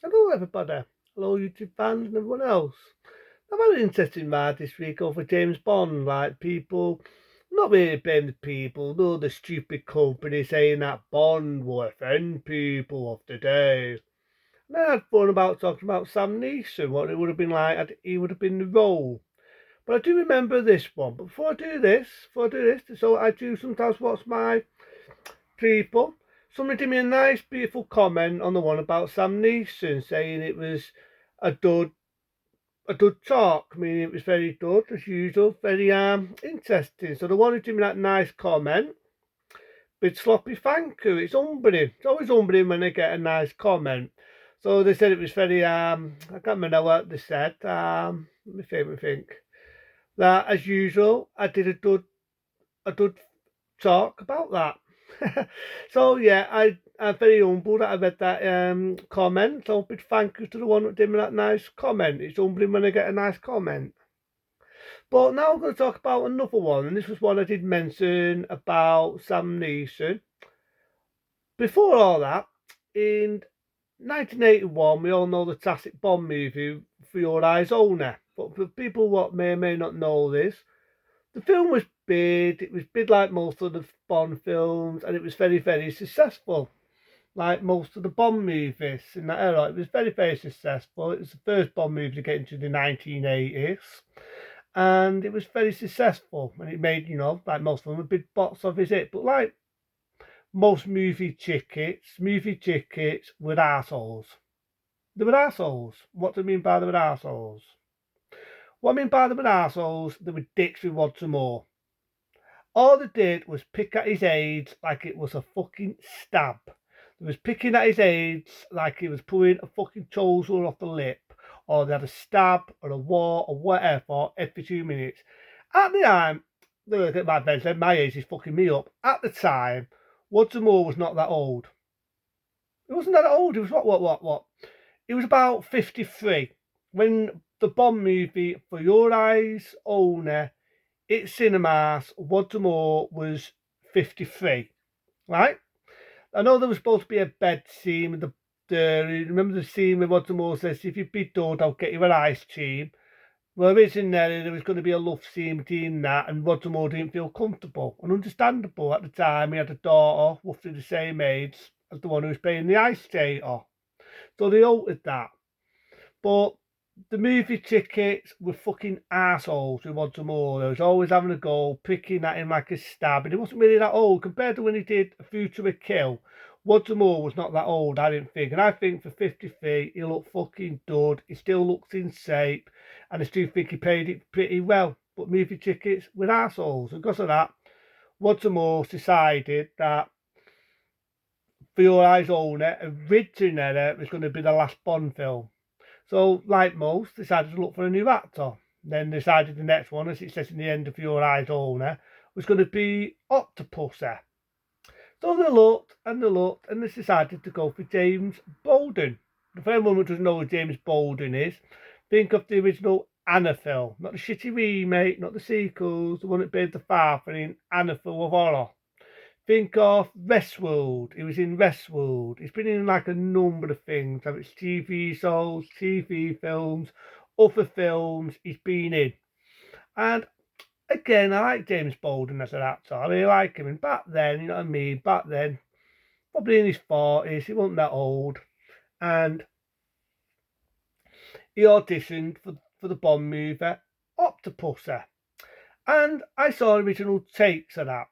Hello, everybody. Hello, YouTube fans and everyone else. I've had an interesting ride this week over James Bond. Like, people, not really blaming the people, no, the stupid company saying that Bond will offend people of today. And I had fun about talking about Sam Neeson, what it would have been like had he would have been the role. But I do remember this one. But before I do this, so I do sometimes watch my people. Somebody did me a nice, beautiful comment on the one about Sam Neeson, saying it was a dud, a dud talk, meaning it was very dud as usual, very interesting. So the one who did me that nice comment, bit sloppy thank you. It's humbling. It's always humbling when they get a nice comment. So they said it was very I can't remember what they said. Let me think. That as usual, I did a dud talk about that. So yeah, I'm very humbled that I read that comment. So big thank you to the one that did me that nice comment. It's humbling when I get a nice comment. But now I'm going to talk about another one, and this was one I did mention about Sam Neeson. Before all that, in 1981, we all know the classic Bond movie For Your Eyes Only. But for people what may or may not know this, the film was big. It was big like most of the Bond films, and it was very, very successful. Like most of the Bond movies in that era, it was very, very successful. It was the first Bond movie to get into the 1980s, and it was very successful. And it made, like most of them, a big box office hit. But like most movie tickets were assholes. They were assholes. What do I mean by they were assholes? What I mean by they were assholes, they were dicks with wads and more. All they did was pick at his aids like it was a fucking stab. They was picking at his aids like he was pulling a fucking choser off the lip, or they had a stab or a war or whatever every 2 minutes. At the time, look at my Ben said my age is fucking me up. At the time, Woods Moore was not that old. He wasn't that old. He was what? He was about 53 when the Bond movie For Your Eyes Only hit cinemas. Woods Moore was 53, right? I know there was supposed to be a bed scene with the remember the scene where Roger Moore says, if you be done, I'll get you an ice cream. Well, originally there was going to be a love scene between that, and Roger Moore didn't feel comfortable and understandable at the time. He had a daughter, roughly the same age as the one who was playing the ice skater. So they altered that. But the movie tickets were fucking assholes with Roger Moore. They was always having a go, picking at him like a stab, and he wasn't really that old compared to when he did A View to a Kill. Roger Moore was not that old, I didn't think, and I think for 53, he looked fucking dud. He still looks in shape, and I still think he paid it pretty well. But movie tickets were assholes, and because of that, Roger Moore decided that For Your Eyes Only originally was going to be the last Bond film. So, like most, decided to look for a new actor. Then decided the next one, as it says in the end of Your Eyes Only, was going to be Octopussy. So they they decided to go for James Bolden. For anyone who doesn't know who James Bolden is, think of the original Anna film, not the shitty remake, not the sequels, the one that made the father in Anna film of horror. Think of Westworld. He was in Westworld. He's been in like a number of things. Like it's TV shows, TV films, other films he's been in. And again, I like James Bolden as an actor. I really like him. And back then, you know what I mean? Back then, probably in his 40s, he wasn't that old. And he auditioned for the Bond movie Octopussy. And I saw original tapes of that,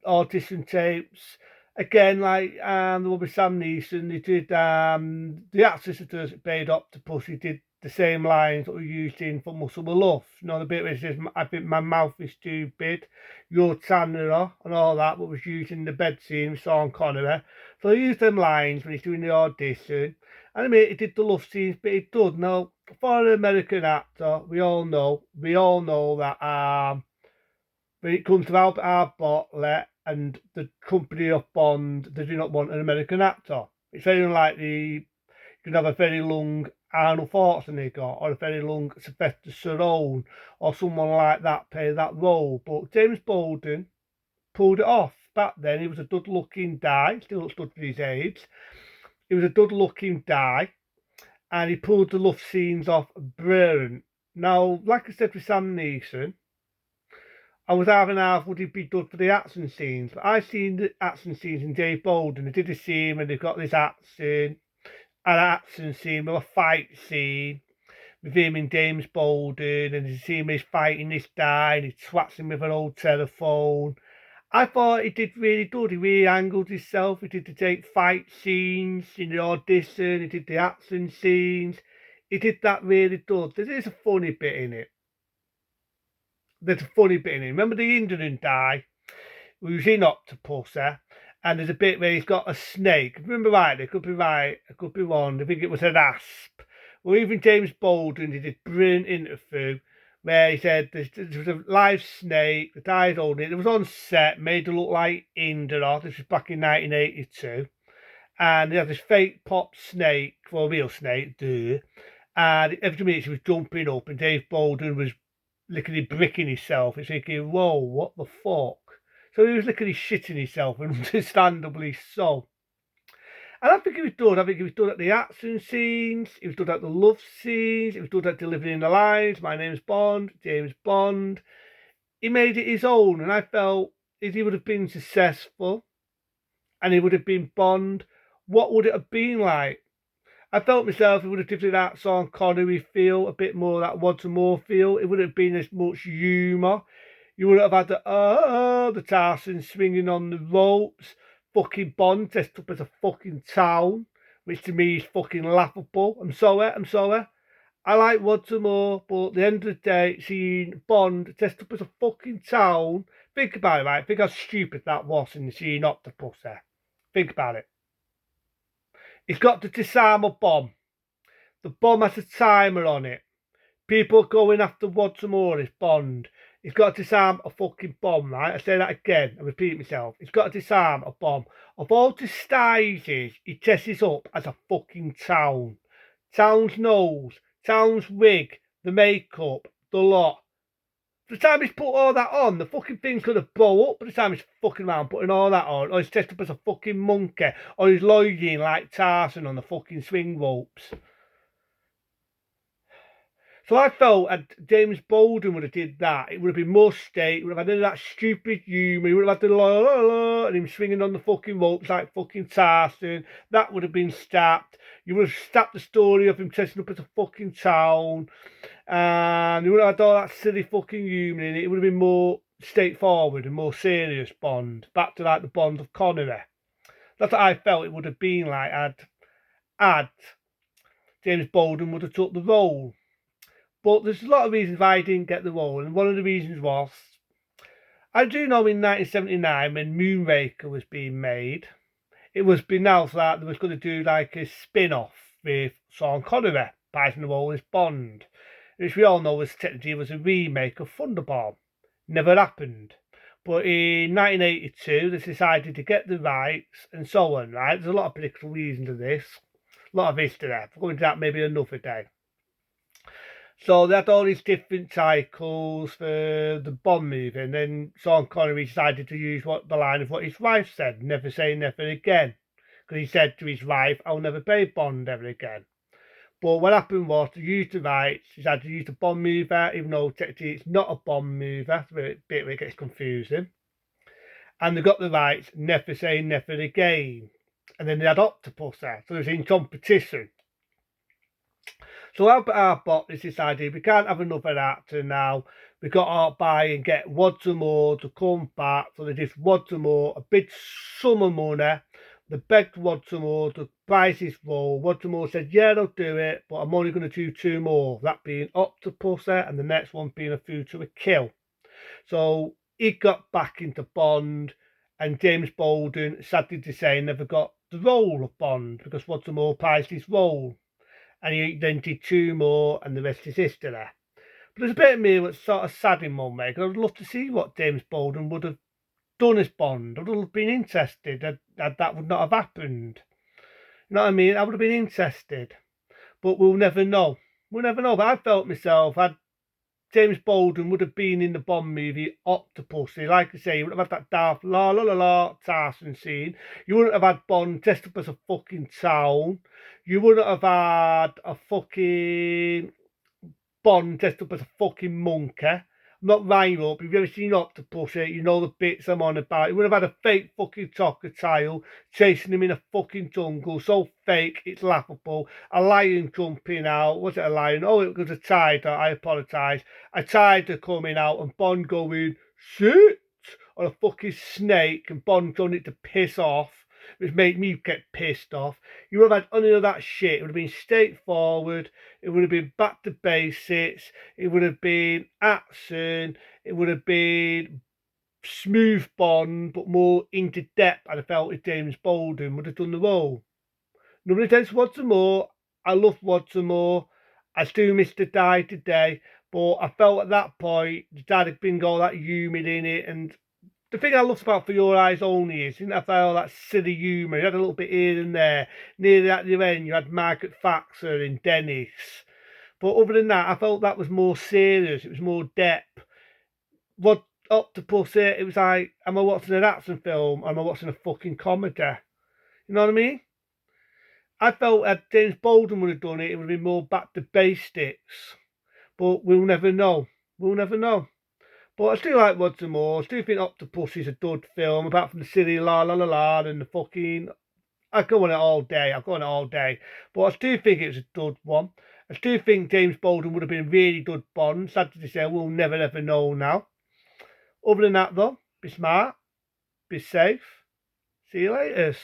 audition tapes. Again, like the one with Sam Neeson, they did the actress that does it played Octopus, he did the same lines that were used in For Muscle with Love. The bit where it says, I think my mouth is too big, you're Tanner, and all that, what was used in the bed scene with Sean Connery. So he used them lines when he's doing the audition. And I mean, he did the love scenes, but he does. Now, for an American actor, we all know that when it comes to Albert Bartlett and the company of Bond, they do not want an American actor. It's very unlikely you can have a very long Arnold Schwarzenegger or a very long Sylvester Stallone or someone like that play that role. But James Bolden pulled it off. Back then, he was a good-looking guy, still looks good for his age. He was a good-looking guy, and he pulled the love scenes off brilliant. Now, like I said with Sam Neeson, I was half and half would he be good for the action scenes, but I seen the action scenes in Dave Bolden. They did a scene when they've got this action scene with a fight scene with him and James Bolden, and you see him he's fighting this guy and he swats him with an old telephone. I thought he did really good. He really angled himself. He did the take fight scenes in the audition. He did the action scenes. He did that really good. There is a funny bit in it. There's a funny bit in it. Remember the Indian guy who was in Octopus, and there's a bit where he's got a snake. Remember right? It could be right. It could be wrong. I think it was an asp. Well, even James Bolden did a brilliant interview where he said there was a live snake, the guy's holding it. It was on set, made to look like Indra. This was back in 1982. And they had this fake pop snake, well, a real snake, and every 2 minutes he was jumping up, and Dave Bolden was lickety bricking himself. He's thinking, whoa, what the fuck? So he was lickety shitting himself, and understandably so. And I think he was good. I think he was good at the action scenes. He was good at the love scenes. He was good at delivering the lines. My name's Bond, James Bond. He made it his own, and I felt if he would have been successful and he would have been Bond, what would it have been like? I felt myself, it would have given that Sean Connery feel, a bit more that Roger Moore feel. It wouldn't have been as much humour. You wouldn't have had the Tarzan swinging on the ropes. Fucking Bond dressed up as a fucking town, which to me is fucking laughable. I'm sorry. I like Roger Moore, but at the end of the day, seeing Bond dressed up as a fucking town, think about it, right? Think how stupid that was in the scene Octopus there. Think about it. He's got to disarm a bomb. The bomb has a timer on it. People going after Roger Moore as Bond. He's got to disarm a fucking bomb, right? I say that again, I repeat myself. He's got to disarm a bomb. Of all disguises, he dresses up as a fucking town. Town's nose, town's wig, the makeup, the lot. By the time he's put all that on, the fucking thing's gonna blow up by the time he's fucking around putting all that on. Or he's dressed up as a fucking monkey. Or he's loitering like Tarzan on the fucking swing ropes. So I felt that James Bolden would have did that. It would have been more state. It would have had that stupid humour. He would have had the la la la and him swinging on the fucking ropes like fucking Tarzan. That would have been stabbed. You would have stabbed the story of him dressing up as a fucking town. And you would have had all that silly fucking humour in it. It would have been more straightforward and more serious Bond. Back to like the Bond of Connery. That's what I felt it would have been like had James Bolden would have took the role. But there's a lot of reasons why I didn't get the role, and one of the reasons was I do know in 1979 when Moonraker was being made, it was announced that they was going to do like a spin-off with Sean Connery playing the role as Bond, which we all know was technically was a remake of Thunderball. Never happened. But in 1982, they decided to get the rights and so on, right? There's a lot of political reasons to this, a lot of history there. We'll go into that maybe another day. So they had all these different cycles for the Bond movie, and then Sean Connery decided to use the line of what his wife said, never say never again. Because he said to his wife, I'll never play Bond ever again. But what happened was, to use the rights, he had to use the Bond movie, even though technically it's not a Bond movie, that's a bit where it gets confusing. And they got the rights, never say never again. And then they had Octopus there, so it was in competition. So Albert Arbot has decided we can't have another actor now. We got to buy and get Roger Moore to come back. So they did Roger Moore a big sum of money. They begged Roger Moore to price his role. Roger Moore said, yeah, I'll do it, but I'm only going to do 2 more. That being Octopus and the next one being A View to a Kill. So he got back into Bond, and James Bolden, sadly to say, never got the role of Bond because Roger Moore priced his role. And he then did 2 more, and the rest is history. But there's a bit of me that's sort of sad in one way, because I would love to see what James Bolden would have done as Bond. I would have been interested that would not have happened. You know what I mean? I would have been interested. But we'll never know. We'll never know. But I felt myself, James Baldwin would have been in the Bond movie Octopussy. Like I say, you wouldn't have had that daft la la la la Tarzan scene. You wouldn't have had Bond dressed up as a fucking town. You wouldn't have had a fucking Bond dressed up as a fucking monkey. I'm not lying up. If you've ever seen Octopussy, you know the bits I'm on about. You would have had a fake fucking crocodile chasing him in a fucking jungle. So fake, it's laughable. A lion jumping out. Was it a lion? Oh, it was a tiger. I apologise. A tiger coming out and Bond going, shit, or a fucking snake and Bond done it to piss off, which made me get pissed off. You would have had none of that shit. It would have been straightforward. It would have been back to basics. It would have been action. It would have been smooth Bond, but more into depth. And I felt if James Baldwin would have done the role. Nobody against Roger Moore. I love Roger Moore. I still miss the die today. But I felt at that point, the dad had been all that humid in it, and the thing I loved about For Your Eyes Only is, didn't have all that silly humour. You had a little bit here and there. Nearly at the end, you had Margaret Thatcher and Dennis. But other than that, I felt that was more serious. It was more depth. What Octopus here, it was like, am I watching an action film or am I watching a fucking comedy? You know what I mean? I felt that James Baldwin would have done it, it would have been more back to basics. But we'll never know. We'll never know. But I still like Roger Moore. I still think Octopus is a dud film, apart from the silly la la la la and the fucking. I go on it all day. I go on it all day. But I still think it's a dud one. I still think James Baldwin would have been a really good Bond. Sad to say, we'll never ever know now. Other than that, though, be smart, be safe. See you later.